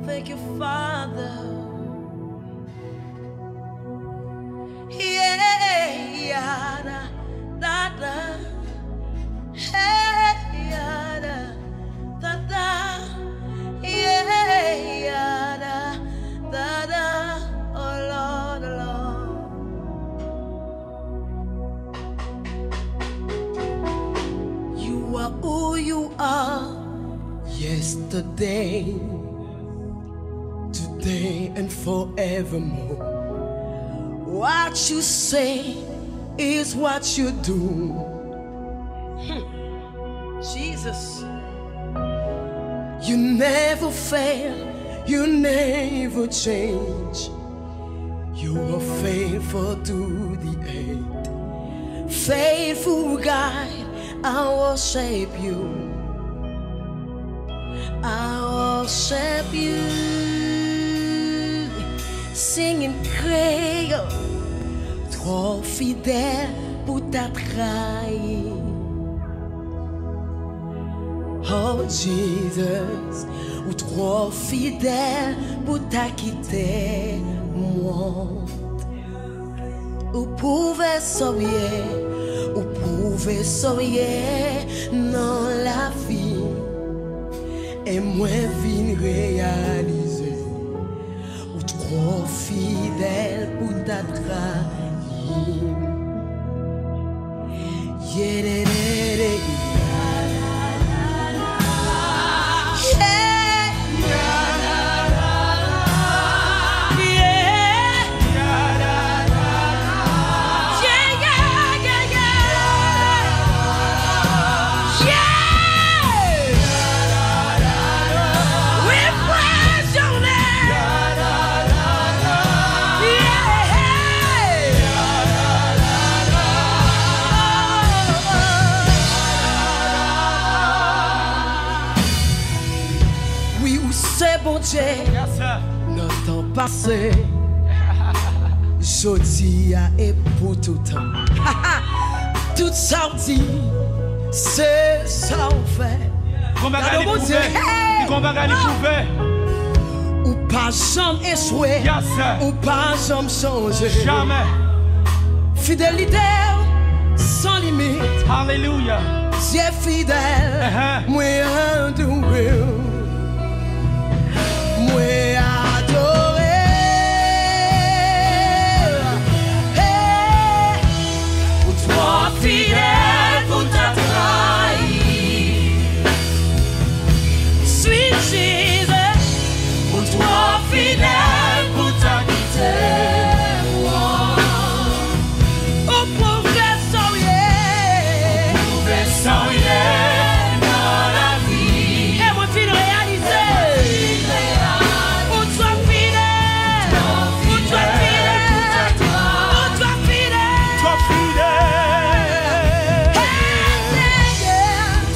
Thank you, Father. Who you are, yesterday, today, and forevermore. What you say is what you do. Jesus, you never fail, you never change. You are faithful to the end, faithful God. I worship you. I worship you. Singing créole, trop fidèle pour ta trahir. Oh Jesus, ou trop fidèle pour ta quitter moi. Ou pouvez sauver. Ou pouvez soyer dans la vie et moi vin réaliser ou trop fidèle pour ta trahir. Notre temps passé, jeudi et pour tout temps. Tout ça dit, c'est ça on fait. Ou pas jamais échoué, ou pas jamais changé. Jamais. Fidélité sans limite. Alléluia. Dieu fidèle, moi adoré. Moi adoré. Hey. Pour toi fidèle pour ta trahi. Sweet Jesus. Pour toi fidèle pour ta quitter moi. Au pauvre sourier. Au pauvre sourier dans la vie. Et moi fidèle réalisé. Pour toi fidèle. Pour toi fidèle. Pour toi fidèle. Toi fidèle.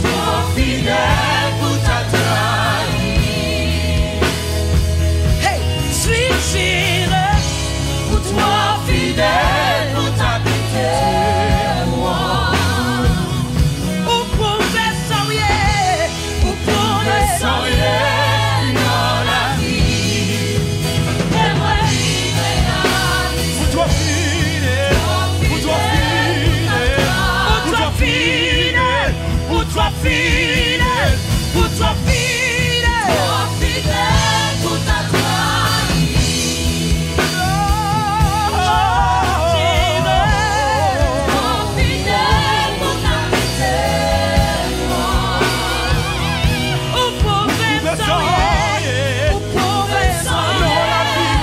Toi fidèle pour ta trahi. Hey, sweet Jesus. Pour toi fidèle pour ta quitter moi. Au pauvre sourier. Au pauvre sourier dans la vie. Et moi réalise. Pour toi fidèle. Pour toi fidèle. Pour toi fidèle. Pour toi fidèle. Pour toi fidèle. Toi fidèle pour ta trahi. Toi fidèle pour ta quitter moi. Au pauvre sourier. Au pauvre sourier dans la vie.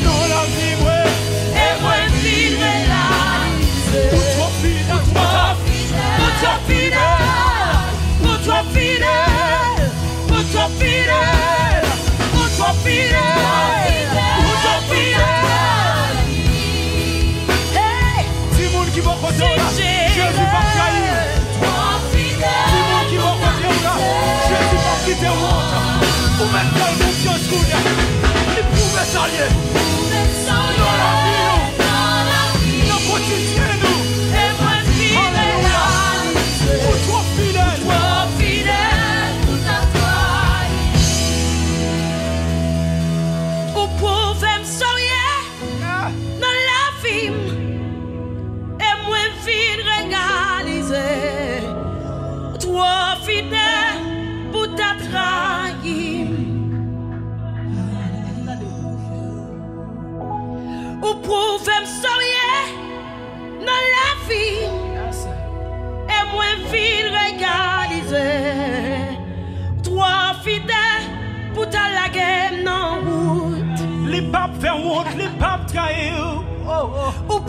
Dans la vie, ouais. Et moi vie réalisée. Pour toi fidèle. Pour toi fidèle, pour toi fidèle, pour toi fidèle, pour toi fidèle, pour toi fidèle. Hey, Si moun qui va côté là, Jésus va trahir. toi fidèle. Si moun qui va côté là, Jésus va quitter le monde. Ou même dans le monde, il pouvait s'allier. Montre les papes trahir. Oh, oh. Ou